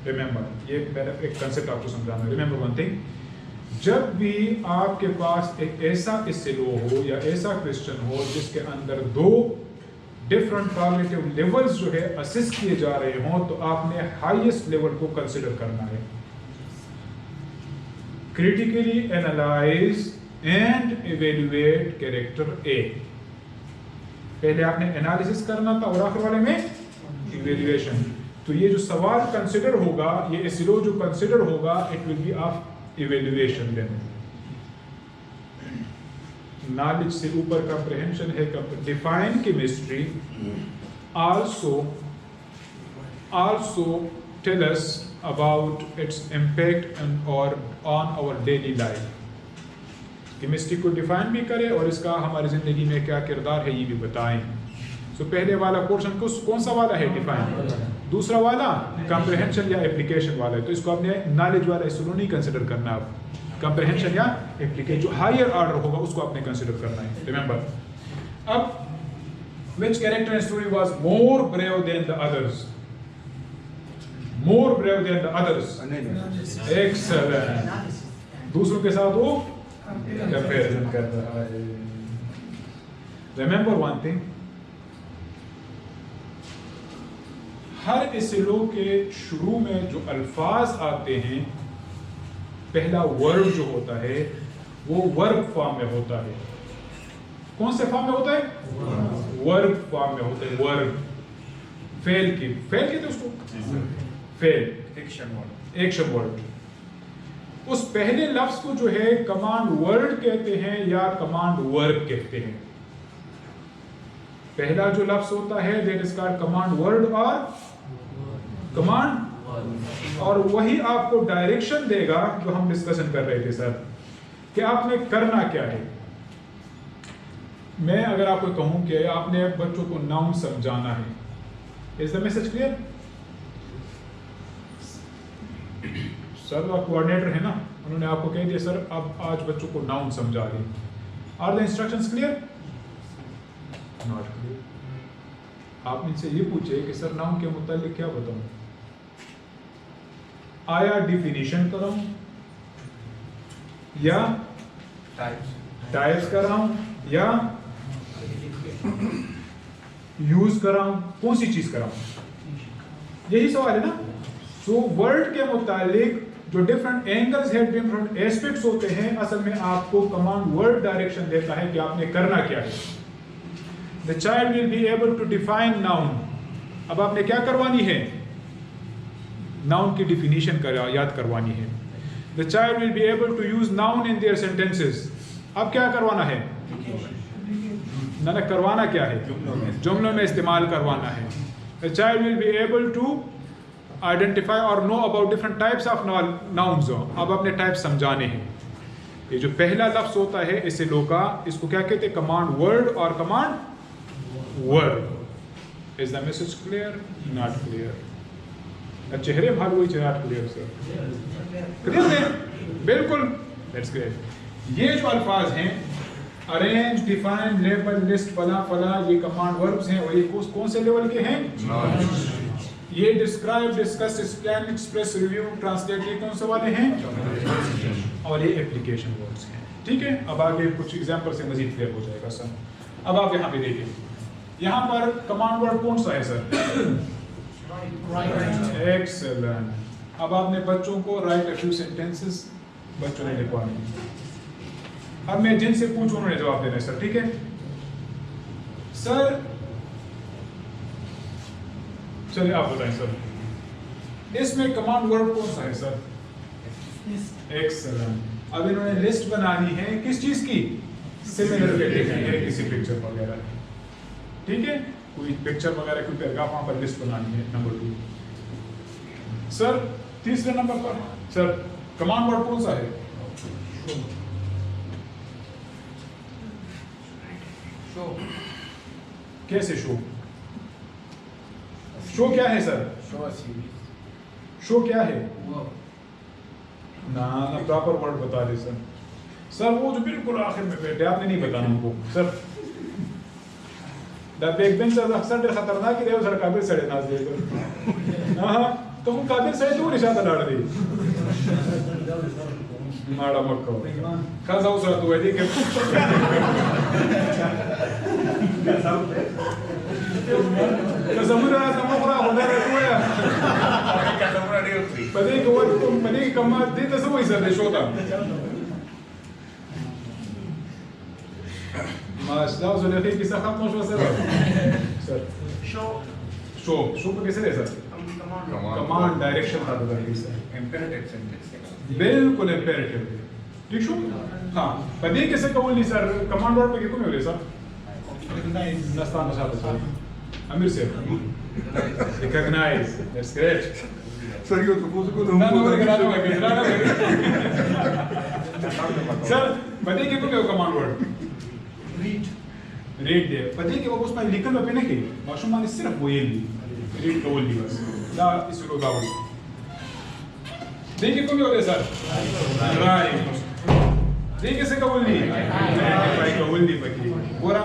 Remember, ये मेरा एक कंसेप्ट आपको समझाना है। रिमेंबर वन थिंग, जब भी आपके पास एक ऐसा SLO हो या ऐसा क्वेश्चन हो जिसके अंदर दो डिफरेंट कॉग्निटिव लेवल्स जो है असिस्ट किए जा रहे हों, तो आपने हाईएस्ट लेवल को कंसिडर करना है। Critically analyse and evaluate character A. पहले आपने एनालिसिस करना था और आखिर वाले में इवेल्युएशन। तो ये जो सवाल कंसिडर होगा, ये SLO जो कंसिडर होगा, it will be of evaluation. Then knowledge से ऊपर कंप्रहेंशन है। Define chemistry also tell us about its impact और on our daily life। Chemistry को डिफाइन भी करें और इसका हमारी ज़िंदगी में क्या किरदार है ये भी बताएं। सो पहले वाला पोर्शन कौन सा वाला है? डिफाइन। दूसरा वाला कंप्रहेंशन या एप्लीकेशन वाला है। तो इसको आपने नॉलेज वाला SLO नहीं कंसिडर करना, आप कंप्रहेंशन या एप्लीकेशन जो हायर ऑर्डर होगा उसको आपने कंसिडर करना है। रिमेंबर, अब which character in story was more brave than the others? More brave than the others. Excellent. दूसरों के साथ वो कंपैरिजन कर रहा है। Remember one thing, हर SLO के शुरू में जो अल्फाज आते हैं, पहला वर्ब जो होता है वो वर्ब फॉर्म में होता है। कौन से फॉर्म में होता है? वर्ब फॉर्म में होता है। वर्ब फेल कहते उसको, फेल एक्शन वर्ड। उस पहले लफ्ज को जो है कमांड वर्ड कहते हैं या कमांड वर्ब कहते हैं। पहला जो लफ्ज होता है that is called command word और कमांड, और वही आपको डायरेक्शन देगा जो हम डिस्कशन कर रहे थे सर, कि आपने करना क्या है। मैं अगर आपको कहूं कि आपने बच्चों को नाउन समझाना है, is the message clear? Sir coordinator है ना, उन्होंने आपको कह दिया सर अब आज बच्चों को नाउन समझा दें। Are the instructions clear? Not clear. आप इनसे ये पूछे कि सर नाउन के मुतालिक क्या बताऊं, आया डिफिनीशन कराऊं या टाइप्स कराऊं या यूज कराऊं, कौन सी चीज कराऊं? यही सवाल है ना। सो वर्ड के मुतालिक जो डिफरेंट एंगल्स है, डिफरेंट एस्पेक्ट्स होते हैं, असल में आपको कमांड वर्ड डायरेक्शन देता है कि आपने करना क्या है। The child will be able to define noun. अब आपने क्या करवानी है? नाउन की डिफिनीशन याद करवानी है। The child will be able to use noun in their sentences. अब क्या करवाना है? ना करवाना क्या है? जुमलों में इस्तेमाल करवाना है। The child will be able to identify और know about different types of nouns. अब अपने टाइप समझाने हैं। ये जो पहला लफ्ज होता है SLO का, इसको क्या कहते हैं? कमांड वर्ड और command word. Is the message clear? Not clear. चेहरे भाग हुई नॉट क्लियर सर, क्लियर है? बिल्कुल, दैट्स क्लियर। ये जो अल्फाज हैं अरेंज, डिफाइन, लेबल, लिस्ट, फला फला, ये कमांड वर्ब्स हैं और ये कौन से लेवल के हैं? ये describe, discuss, explain, express, review, translate, ये कौन से वाले हैं? और ये एप्लीकेशन वर्ड्स हैं। ठीक है, अब आगे कुछ एग्जांपल से मजीद क्लियर हो जाएगा सर। अब आप यहाँ पे देखिए, यहाँ पर कमांड वर्ड कौन सा है सर? एक्सेलेंट। अब आपने बच्चों को राइट अ फ्यू सेंटेंसेस बच्चों ने लिखवाने हैं। अब मैं जिनसे पूछूं उन्होंने जवाब देना है सर। ठीक है सर, चलिए आप बताएं सर, इसमें कमांड वर्ड कौन सा है सर? एक्सेलेंट। अब इन्होंने लिस्ट बनानी है किस चीज की? सिमिलर के लिखनी है, किसी पिक्चर वगैरह। ठीक है, कोई पिक्चर वगैरह कोई पैराग्राफ वहां पर लिस्ट बनानी है। नंबर 2 सर, तीसरे नंबर पर सर कमांड वर्ड कौन सा है? शो। कैसे शो? शो क्या है सर? शो क्या है? ना प्रॉपर वर्ड बता दे सर। सर वो जो बिल्कुल आखिर में बैठे, आपने नहीं बताना उनको सर। द बैक बेंचर्स अक्सर खतरनाक ही रहे, सर काबिल सड़े नाज देकर। तुम कादिर सही तू निशाता लड़ दी माड़ा मक्को खासा उसरा तू है देख कसमुरा समोरा होना है तू है कसमुरा नहीं पदे को तुम पदे कमा दे तो सब वैसा दे शोता माशाल्लाह उसने देखी किसा खत्म शो सर शो पे कैसे ले सर कमांड डायरेक्शन था तो सर इंपेरेटिव सेंटेंस बिल्कुल इंपेरेटिव ठीक शो हां पदे कैसे कबूल नहीं सर कमांड वर्ड पे क्यों में हो सर नस्तान नशा sir Amir sir, recognize. That's great. Sir, io propose con un po' di Sir, पता है क्या कमांड वर्ड? Read. Read दे. पता है कि वो उसमें लिखल पे नहीं कि माशूम माने सिर्फ वो ये ली. Read का बोल दी बस. दा इसको दाओ. देखिए कौन होता है सर? Right. देखिए से कबूल नहीं. Identify कबूल नहीं पकी. बोरा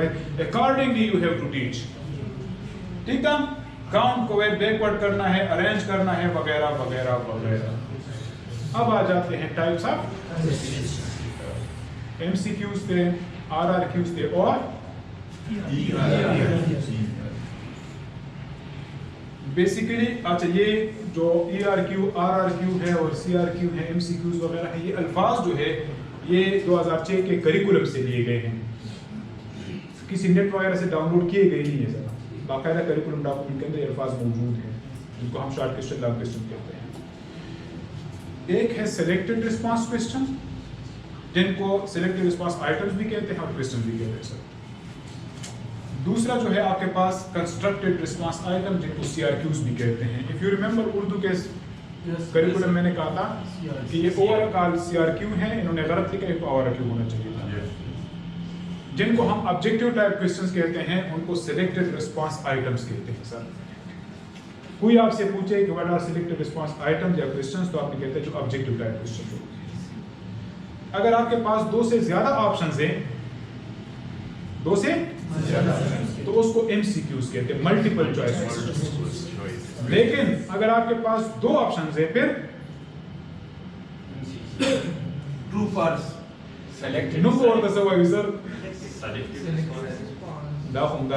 right accordingly you have to teach ठीक है काउंट को बैकवर्ड करना है अरेंज करना है वगैरह वगैरह वगैरह अब आ जाते हैं टाइप्स ऑफ एमसीक्यूज थे आरआरक्यूज थे और बेसिकली अच्छा ये जो ERQ, RRQ है और CRQ है, MCQs वगैरह है, ये अल्फाज जो है ये 2006 के करिकुलम से लिए गए हैं, किसी नेट वगैरह से डाउनलोड किए गए नहीं है सर, बाकायदा करिकुलम डॉक्यूमेंट के अंदर ये अल्फाज मौजूद हैं जिनको हम शॉर्ट क्वेश्चन लॉन्ग क्वेश्चन कहते हैं। एक है सिलेक्टेड रिस्पांस क्वेश्चन जिनको सिलेक्टेड रिस्पांस आइटम्स भी कहते हैं और क्वेश्चन भी कहते हैं सर। दूसरा जो है आपके पास कंस्ट्रक्टेड रिस्पांस आइटम जिनको CRQs भी कहते हैं। इफ यू रिमेंबर उर्दू के करिकुलम मैंने कहा था कि ये ओवरऑल CRQ है, इन्होंने गलत लिखा है, ORQ होना चाहिए था। जिनको हम ऑब्जेक्टिव टाइप क्वेश्चंस कहते हैं उनको सिलेक्टेड रिस्पांस आइटम्स कहते हैं सर। कोई आपसे पूछे कि what are selected response items या क्वेश्चंस तो आपने कहते हैं जो ऑब्जेक्टिव टाइप क्वेश्चन हो। अगर आपके पास दो से ज्यादा ऑप्शंस हैं, दो से तो उसको MCQs कहते हैं, मल्टीपल चॉइस। लेकिन अगर आपके पास दो ऑप्शंस है फिर true false selected no for the survive sir दाखुम दा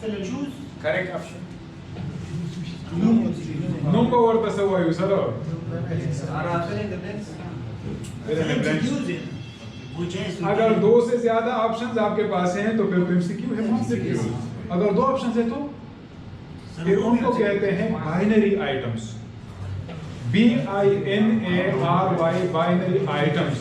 choose correct option no for the survive sir अगर दो से ज्यादा ऑप्शंस आपके पास हैं तो फिर MCQ है, अगर दो ऑप्शंस है तो फिर उनको कहते हैं binary items, BINARY binary items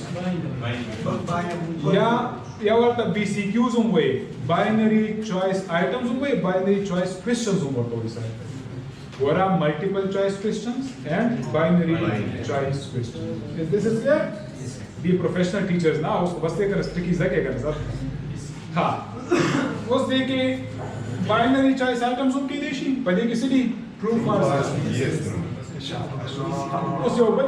या वर्त BCQs होंगे बाइनरी चॉइस आइटम्स होंगे बाइनरी चॉइस क्वेश्चंस होंगे तो इस वरा multiple choice questions and binary choice questions. This is clear? Be professional teachers ना उसको बस देकर स्ट्रिकी जगह सर हाँ उस दे के बाइनरी चॉइस आइटम्स उनकी देशी पदे की सिटी ट्रू फॉल्स उससे ऊपर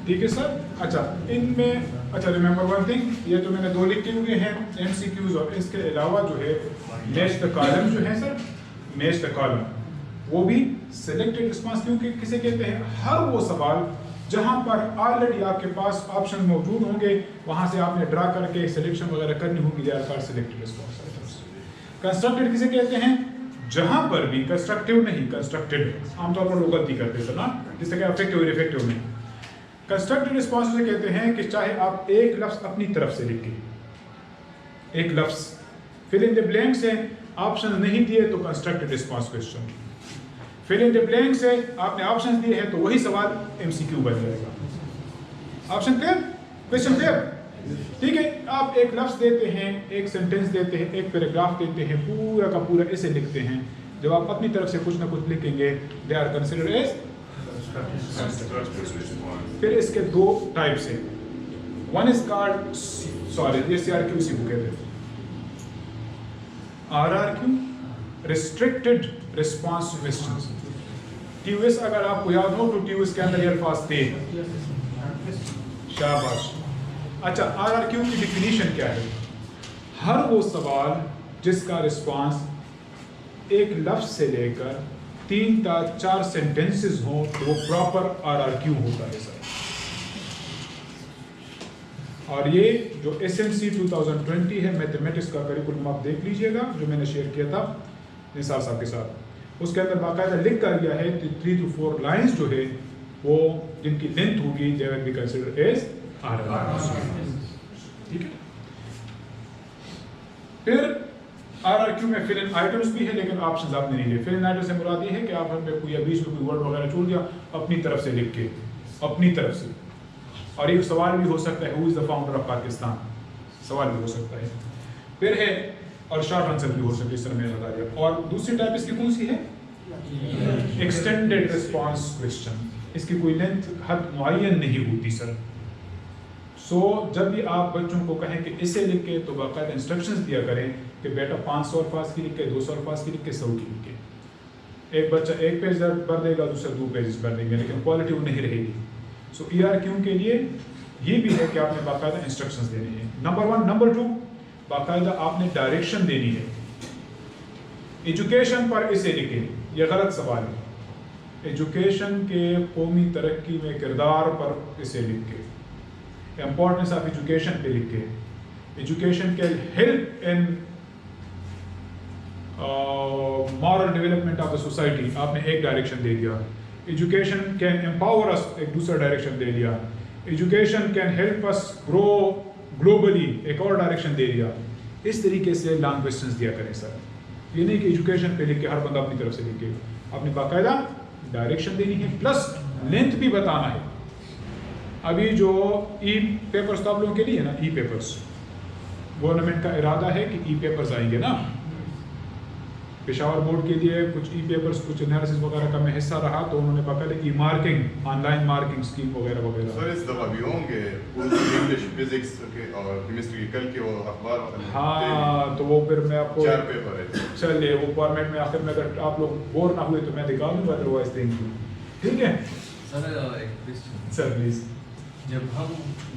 ठीक है सर। अच्छा इनमें अच्छा रिमेंबर वन थिंग, ये तो मैंने दो लिखे हुए हैं MCQs और इसके अलावा जो है मैच द कॉलम जो है सर, मैच द कॉलम वो भी सिलेक्टेड रिस्पांस क्योंकि किसे कहते हैं, हर वो सवाल जहां पर ऑलरेडी आपके पास ऑप्शन मौजूद होंगे वहां से आपने ड्रा करके सिलेक्शन वगैरह करनी होगी, they are called selected response items. Constructed किसे कहते हैं, जहां पर भी कंस्ट्रक्टिव नहीं कंस्ट्रक्टेड, आमतौर पर लोग गलती करते हैं ना, जिससे कि अफेक्टिव और इफेक्टिव नहीं। कंस्ट्रक्टेड रिस्पांस से कहते हैं कि चाहे आप एक लफ्ज अपनी तरफ से लिखें, एक लफ्ज फिल इन द ब्लैंक से ऑप्शन नहीं दिए तो constructed response question, fill in the blank से आपने ऑप्शन दिए हैं तो वही सवाल MCQ बन जाएगा। ऑप्शन क्लियर, क्वेश्चन क्लियर, ठीक है। आप एक लफ्ज देते हैं, एक सेंटेंस देते हैं, एक पैराग्राफ देते हैं, पूरा का पूरा ऐसे लिखते हैं, जब आप अपनी तरफ से कुछ ना कुछ लिखेंगे दे आर कंसिडर्ड एज। फिर इसके दो टाइप्स हैं, वन इज कॉल्ड सॉरी ये CRQ सी कहते हैं, RRQ restricted response questions. TOS अगर आपको याद हो तो TOS के अंदर ये अल्फाज थे। शाबाश। अच्छा, RRQ की डिफिनीशन क्या है? हर वो सवाल जिसका रिस्पांस एक लफ्ज से लेकर 3 या 4 सेंटेंसेस हो तो वो प्रॉपर RRQ होता है सर। और ये जो SNC 2020 है मैथमेटिक्स का करिकुलम आप देख लीजिएगा, जो मैंने शेयर किया था निसार साहब के साथ, उसके अंदर बाकायदा लिख कर गया है कि 3 to 4 लाइंस जो है वो जिनकी लेंथ होगी they will be considered as RRQ। ठीक है। फिर RRQ में फिल इन आइटम्स भी है, लेकिन ऑप्शंस आपने नहीं लिए। फिल इन आइटम से मुराद ये है कि आप हमें कोई बीच में कोई वर्ड वगैरह छोड़ दिया, अपनी तरफ से लिख के, अपनी तरफ से। और एक सवाल भी हो सकता है, who is the founder of Pakistan, सवाल भी हो सकता है। फिर है और शॉर्ट आंसर भी हो सकता है, इस तरह मैंने बता दिया। और दूसरी टाइप इसकी कौन सी है? Extended response question. इसकी कोई लेंथ हद मुअय्यन नहीं होती सर। सो जब भी आप बच्चों को कहें कि इसे लिख के, तो बाकायदा इंस्ट्रक्शंस दिया करें कि बेटा 500 अल्फाज की लिख के, 200 अल्फाज की लिख के, 100 की लिख के। एक बच्चा 1 पेज भर देगा, दूसरा 2 पेज भर देंगे, लेकिन क्वालिटी वो नहीं रहेगी। सो ERQ के लिए ये भी है कि आपने बाकायदा इंस्ट्रक्शंस देने हैं, नंबर 1। नंबर 2, बाकायदा आपने डायरेक्शन देनी है। एजुकेशन पर इसे लिखें, यह गलत सवाल है। एजुकेशन के कौमी तरक्की में किरदार पर इसे लिख के, इम्पोर्टेंस ऑफ एजुकेशन पे लिख के, एजुकेशन के help in moral development of the society आपने एक डायरेक्शन दे दिया। एजुकेशन कैन एम्पावर अस, एक दूसरा डायरेक्शन दे दिया। Education can help us grow globally, एक और डायरेक्शन दे दिया। इस तरीके से लॉन्ग क्वेश्चंस दिया करें सर। ये नहीं कि एजुकेशन पे लिख के हर बंदा अपनी तरफ से लिख के, आपने बाकायदा डायरेक्शन देनी है, प्लस लेंथ भी बताना है। अभी जो पेपर्स तो आप लोगों के लिए ना, पेपर्स, गवर्नमेंट का इरादा है कि पेपर्स आएंगे ना। पेशावर बोर्ड के लिए कुछ पेपर्स, कुछ एनालिसिस वगैरह का मैं हिस्सा रहा, तो उन्होंने बाकायदा मार्किंग, ऑनलाइन मार्किंग स्कीम वगैरह वगैरह। सर इस दफा भी होंगे इंग्लिश, फिजिक्स के और केमिस्ट्री के, कल के वो अखबार। हाँ, तो वो फिर मैं आपको 4 पेपर है। चलिए वो फॉर्मेट में आखिर में अगर आप लोग बोर ना हुए तो मैं दिखा दूंगा, अदरवाइज थैंक यू। ठीक है सर, एक क्वेश्चन सर प्लीज। जब हम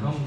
हम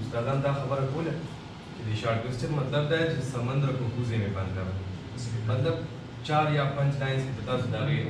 उस्तादान दा खबर बोले कि शॉर्ट क्वेश्चन मतलब है जिस समंदर को कूजे में बंद कर, मतलब 4 या 5 लाइंस की बता दागे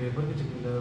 पेपर के चक्कर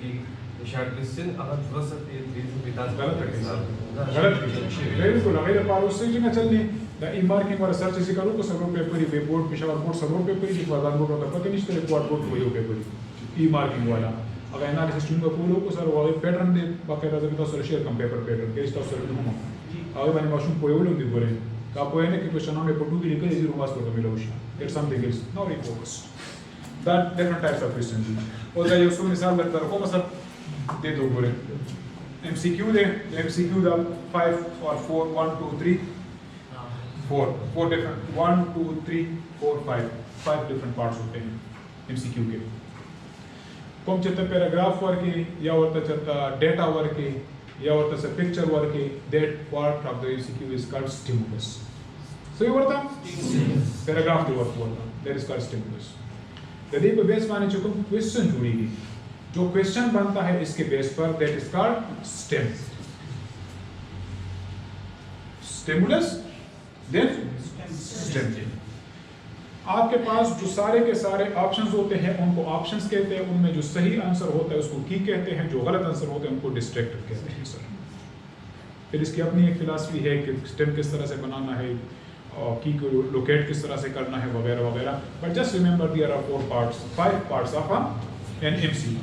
की शॉर्ट क्वेश्चन अगर फुर्सत है रीजन बिता गलत है, गलत है बिल्कुल। अगर पारोस से जिना चलनी दा मार्किंग और सर्च से करो तो सब पेपर ही बोर्ड पेशावर बोर्ड सब पेपर ही दिखवा बोर्ड का पता नहीं चले क्वाड बोर्ड को पेपर ही मार्किंग वाला। अगर एनालिसिस चुनगा पूरा को सर वो पैटर्न दे बाकायदा जब तो शेयर कम पेपर पैटर्न के स्टॉक सर हम अगर मैंने माशूम पोयो लो दी बोले का पोयो ने कि क्वेश्चन में पटू की लिखे जीरो मार्क्स को मिला उशा get something else now we focus that different types of questions. और ये उसको मिसाल लगता है को मतलब दे दो बोले MCQ दे, MCQ दा 5 और 4 1 2 3 4 different 1 2 3 4 5 different parts होते हैं MCQ के। कौन चलता पैराग्राफ वर्क या होता चलता डेटा वर्क या होता से picture work, that part of the MCQ is called stimulus. सही होता पैराग्राफ के वर्क होता दैट इज कॉल्ड स्टिमुलस। यदि पे बेस माने जो क्वेश्चन जुड़ेगी, जो क्वेश्चन बनता है इसके बेस पर, that is called stem. Stimulus then stem. आपके पास जो सारे के सारे ऑप्शंस होते हैं उनको ऑप्शंस कहते हैं, उनमें जो सही आंसर होता है उसको की कहते हैं, जो गलत आंसर होते हैं उनको डिस्ट्रैक्टर कहते हैं सर। फिर इसकी अपनी एक फिलॉसफी है कि स्टेम किस तरह से बनाना है और की को लोकेट किस तरह से करना है वगैरह वगैरह। But just remember there are 5 parts of an MCQ।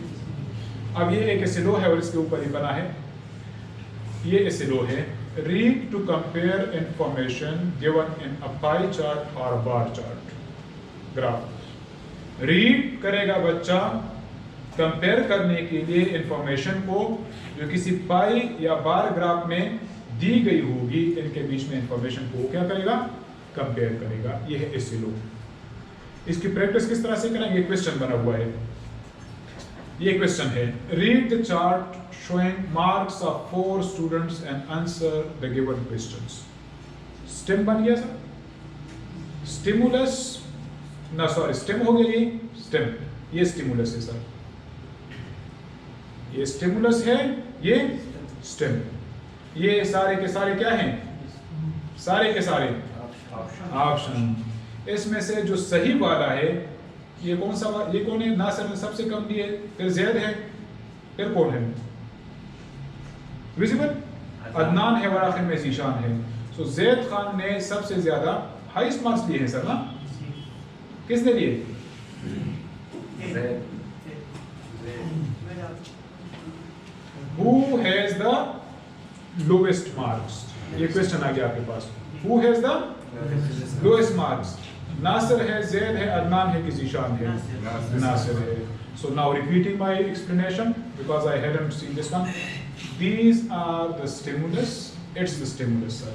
अब ये एक एसएलओ है और इसके ऊपर ही बना है, ये एसएलओ है, read to compare information given in a pie chart or a bar chart graph. Read करेगा बच्चा कंपेयर करने के लिए इंफॉर्मेशन को जो किसी पाई या बार ग्राफ में दी गई होगी, इनके बीच में इंफॉर्मेशन को क्या करेगा, कंपेयर करेगा। ये है एसएलओ। इसकी प्रैक्टिस किस तरह से करेंगे, क्वेश्चन बना हुआ है ये क्वेश्चन है, read the chart showing marks of 4 students and answer the given questions. Stem बन गया सर, स्टिमुलस ना सॉरी स्टेम हो गया, ये स्टेम, ये स्टिमुलस है सर, ये स्टिमुलस है, ये स्टेम। ये सारे के सारे क्या हैं, सारे के सारे ऑप्शन। इसमें से जो सही वाला है ये कौन सा, ये कौन है, नासिर ने सबसे कम दिए, फिर जैद है, फिर कौन है, विजिबल, अदनान है और आखिर में जीशान है। सो जैद खान ने सबसे ज्यादा हाईएस्ट मार्क्स लिए हैं सर ना, किसने लिए, who has the lowest marks, ये क्वेश्चन आ गया आपके पास, who has the lowest marks, Nasir है, जैद है, अदनान है कि जीशान है, नासिर है। So now repeating my explanation because I hadn't seen this one. These are the stimulus. It's the stimulus, sir.